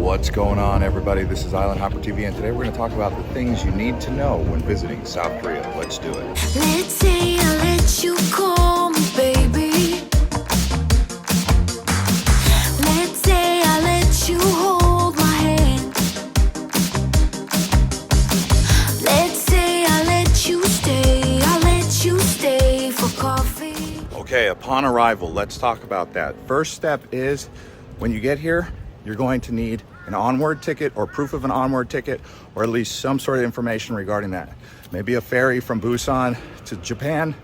What's going on, everybody? This is IHTV, and today we're going to talk about the things you need to know when visiting South Korea. Let's do it. Let's say I let you call me baby. Let's say I let you hold my hand. Let's say I let you stay for coffee. Okay, upon arrival, let's talk about that. First step is when you get here, you're going to need an onward ticket or proof of an onward ticket, or at least some sort of information regarding that. Maybe a ferry from Busan to Japan.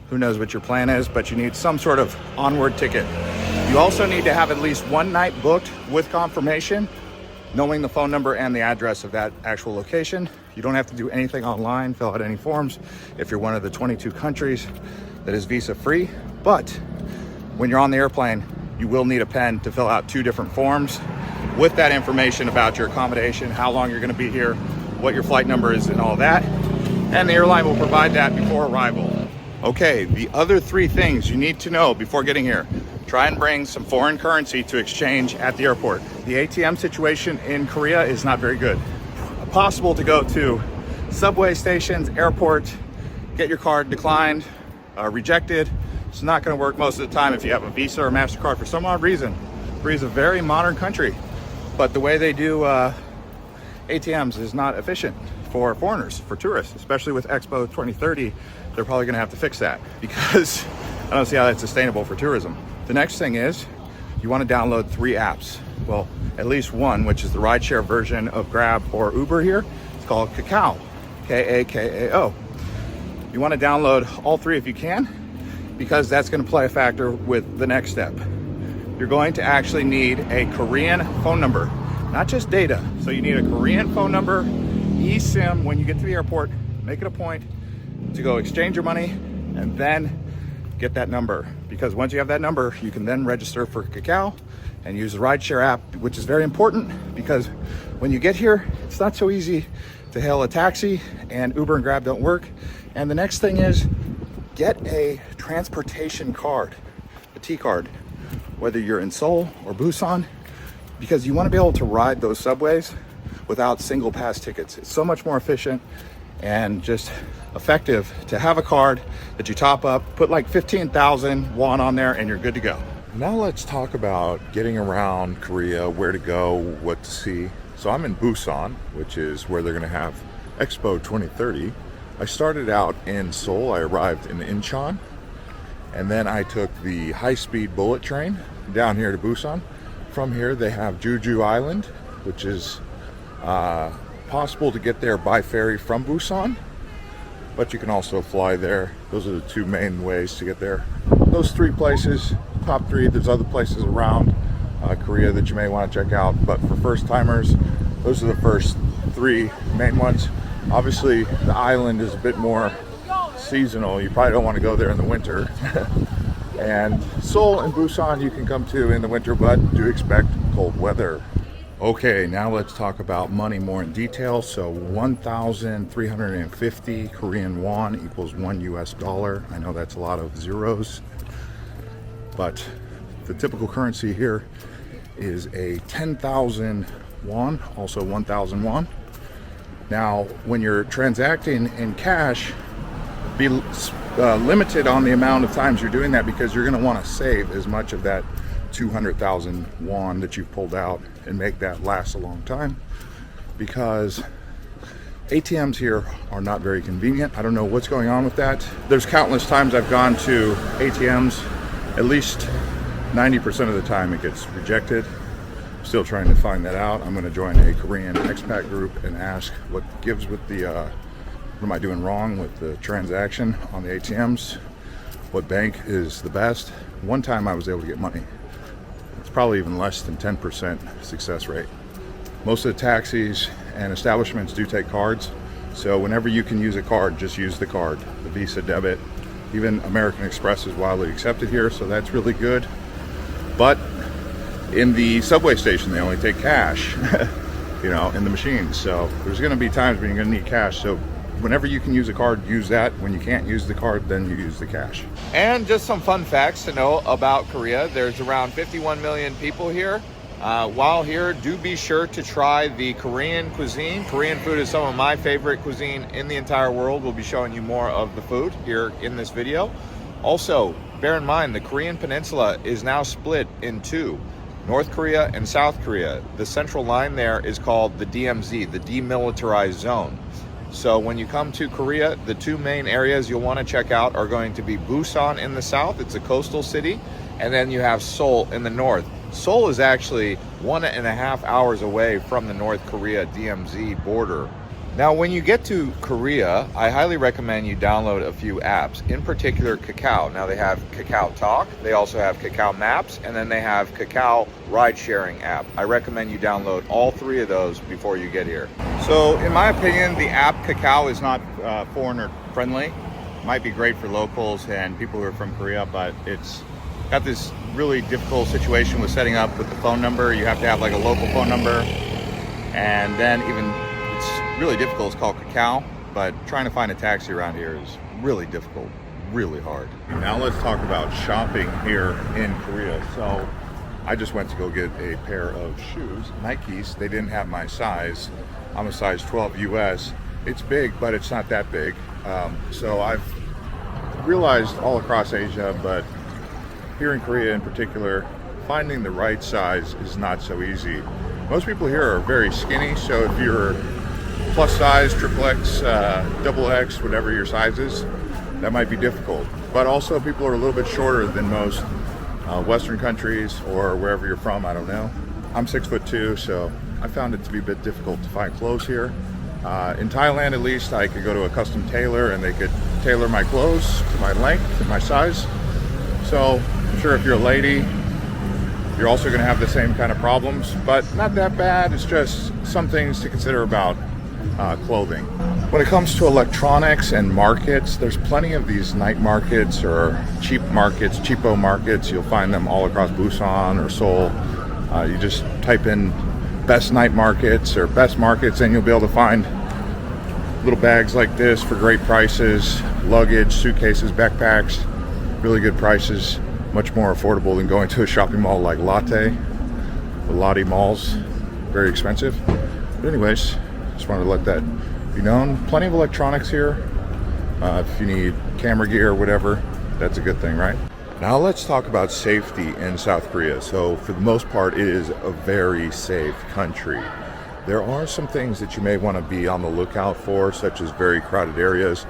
Who knows what your plan is, but you need some sort of onward ticket. You also need to have at least one night booked with confirmation, knowing the phone number and the address of that actual location. You don't have to do anything online, fill out any forms if you're one of the 22 countries that is visa free. But when you're on the airplane, you will need a pen to fill out 2 different forms with that information about your accommodation, how long you're going to be here, what your flight number is, and all that. And the airline will provide that before arrival. Okay, the other 3 things you need to know before getting here. Try and bring some foreign currency to exchange at the airport. The ATM situation in Korea is not very good. Possible to go to subway stations, airport, get your card declined, rejected. It's not going to work most of the time if you have a Visa or MasterCard. For some odd reason, Korea is a very modern country, but the way they do ATMs is not efficient for foreigners, for tourists, especially with Expo 2030. They're probably going to have to fix that because I don't see how that's sustainable for tourism. The next thing is you want to download 3 apps. Well, at least one, which is the rideshare version of Grab or Uber here. It's called Kakao, K-A-K-A-O. You want to download all 3 if you can, because that's going to play a factor with the next step. You're going to actually need a Korean phone number, not just data. So you need a Korean phone number, eSIM. When you get to the airport, make it a point to go exchange your money and then get that number. Because once you have that number, you can then register for Kakao and use the rideshare app, which is very important because when you get here, it's not so easy to hail a taxi, and Uber and Grab don't work. And the next thing is get a transportation card, a T card, whether you're in Seoul or Busan, because you want to be able to ride those subways without single pass tickets. It's so much more efficient and just effective to have a card that you top up, put like 15,000 won on there, and you're good to go. Now let's talk about getting around Korea, where to go, what to see. So I'm in Busan, which is where they're going to have Expo 2030. I started out in Seoul. I arrived in Incheon, and then I took the high-speed bullet train down here to Busan. From here they have Jeju Island, which is possible to get there by ferry from Busan, but you can also fly there. Those are the 2 main ways to get there. Those 3 places, top 3. There's other places around Korea that you may want to check out, but for first timers, those are the first 3 main ones. Obviously the island is a bit more seasonal. You probably don't want to go there in the winter. And Seoul and Busan you can come to in the winter, but do expect cold weather. Okay, now let's talk about money more in detail. So 1,350 Korean won equals $1 US. I know that's a lot of zeros, but the typical currency here is a 10,000 won, also 1,000 won. Now, when you're transacting in cash, be limited on the amount of times you're doing that, because you're going to want to save as much of that 200,000 won that you've pulled out and make that last a long time, because ATMs here are not very convenient. I don't know what's going on with that. There's countless times I've gone to ATMs, at least 90% of the time it gets rejected. Still trying to find that out. I'm going to join a Korean expat group and ask what gives with the what am I doing wrong with the transaction on the ATMs, what bank is the best. One time I was able to get money. It's probably even less than 10% success rate. Most of the taxis and establishments do take cards, so whenever you can use a card, just use the card. The Visa, debit, even American Express is widely accepted here, so that's really good. But in the subway station, they only take cash, you know, in the machines. So there's going to be times when you're going to need cash. So whenever you can use a card, use that. When you can't use the card, then you use the cash. And just some fun facts to know about Korea. There's around 51 million people here. While here, do be sure to try the Korean cuisine. Korean food is some of my favorite cuisine in the entire world. We'll be showing you more of the food here in this video. Also, bear in mind, the Korean peninsula is now split in two, North Korea and South Korea. The central line there is called the DMZ, the Demilitarized Zone. So when you come to Korea, the two main areas you'll want to check out are going to be Busan in the south, it's a coastal city, and then you have Seoul in the north. Seoul is actually 1.5 hours away from the North Korea DMZ border. Now, when you get to Korea, I highly recommend you download a few apps, in particular Kakao. Now, they have Kakao Talk, they also have Kakao Maps, and then they have Kakao Ride Sharing app. I recommend you download all three of those before you get here. So, in my opinion, the app Kakao is not foreigner friendly. Might be great for locals and people who are from Korea, but it's got this really difficult situation with setting up with the phone number. You have to have like a local phone number, and then even it's really difficult. It's called Kakao, but trying to find a taxi around here is really difficult, really hard. Now let's talk about shopping here in Korea. So I just went to go get a pair of shoes, Nikes. They didn't have my size. I'm a size 12 US. It's big, but it's not that big. So I've realized all across Asia, but here in Korea in particular, finding the right size is not so easy. Most people here are very skinny, so if you're plus size, triple X, double X, whatever your size is, that might be difficult. But also people are a little bit shorter than most Western countries or wherever you're from, I don't know. I'm 6'2", so I found it to be a bit difficult to find clothes here. In Thailand, at least, I could go to a custom tailor and they could tailor my clothes to my length and my size. So I'm sure if you're a lady, you're also going to have the same kind of problems, but not that bad. It's just some things to consider about clothing. When it comes to electronics and markets, there's plenty of these night markets or cheap markets, cheapo markets. You'll find them all across Busan or Seoul. You just type in best night markets or best markets and you'll be able to find little bags like this for great prices, luggage, suitcases, backpacks, really good prices, much more affordable than going to a shopping mall like Lotte. The Lotte malls, very expensive. But anyways, just wanted to let that be known. Plenty of electronics here. If you need camera gear or whatever, that's a good thing, right? Now let's talk about safety in South Korea. So for the most part, it is a very safe country. There are some things that you may want to be on the lookout for, such as very crowded areas.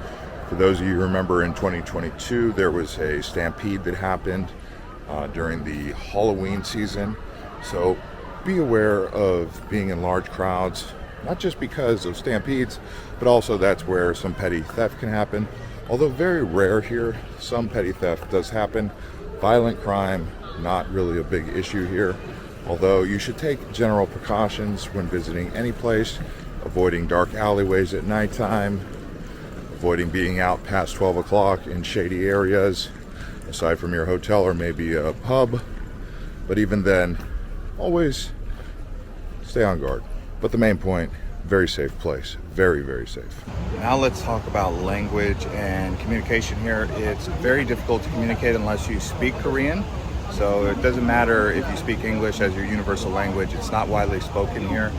For those of you who remember, in 2022, there was a stampede that happened during the Halloween season. So be aware of being in large crowds, not just because of stampedes, but also that's where some petty theft can happen. Although very rare here, some petty theft does happen. Violent crime, not really a big issue here. Although you should take general precautions when visiting any place, avoiding dark alleyways at nighttime, avoiding being out past 12 o'clock in shady areas, aside from your hotel or maybe a pub. But even then, always stay on guard. But the main point, very safe place. Very, very safe. Now let's talk about language and communication here. It's very difficult to communicate unless you speak Korean. So it doesn't matter if you speak English as your universal language. It's not widely spoken here.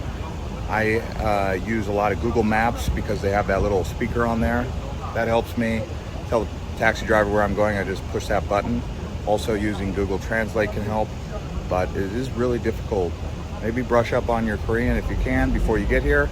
I use a lot of Google Maps because they have that little speaker on there. That helps me tell the taxi driver where I'm going. I just push that button. Also using Google Translate can help, but it is really difficult. Maybe brush up on your Korean if you can before you get here.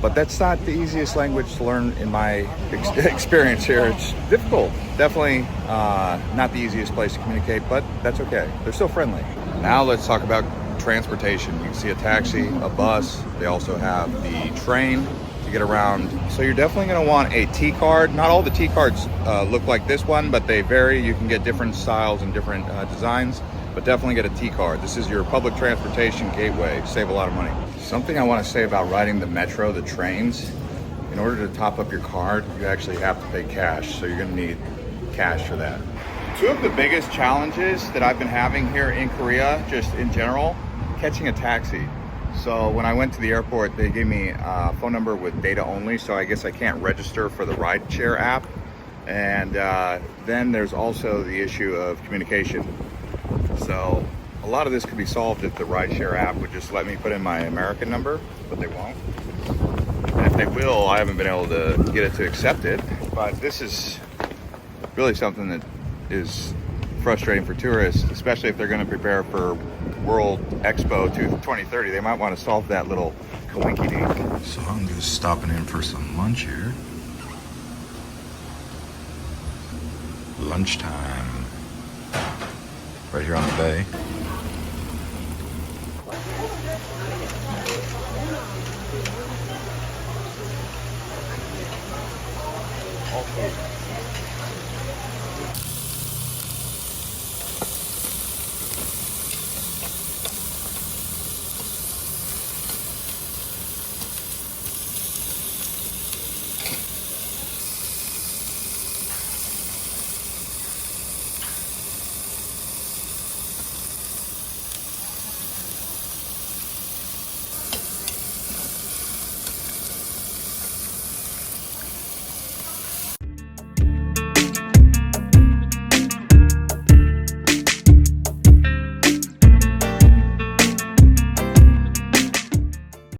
But that's not the easiest language to learn in my experience here. It's difficult. Definitely not the easiest place to communicate, but that's okay. They're still friendly. Now let's talk about transportation. You can see a taxi, a bus. They also have the train to get around. So you're definitely going to want a T card. Not all the T cards look like this one, but they vary. You can get different styles and different designs, but definitely get a T card. This is your public transportation gateway. Save a lot of money. Something I want to say about riding the metro, the trains, in order to top up your card, you actually have to pay cash. So you're going to need cash for that. Two of the biggest challenges that I've been having here in Korea, just in general, catching a taxi. So when I went to the airport, they gave me a phone number with data only, so I guess I can't register for the rideshare app. And then there's also the issue of communication. So A lot of this could be solved if the rideshare app would just let me put in my American number, but they won't. And if they will, I haven't been able to get it to accept it. But this is really something that is frustrating for tourists, especially if they're going to prepare for World Expo 2030. They might want to solve that little coinky-dink. So I'm just stopping in for some lunch here. Lunchtime. Right here on the bay. Also,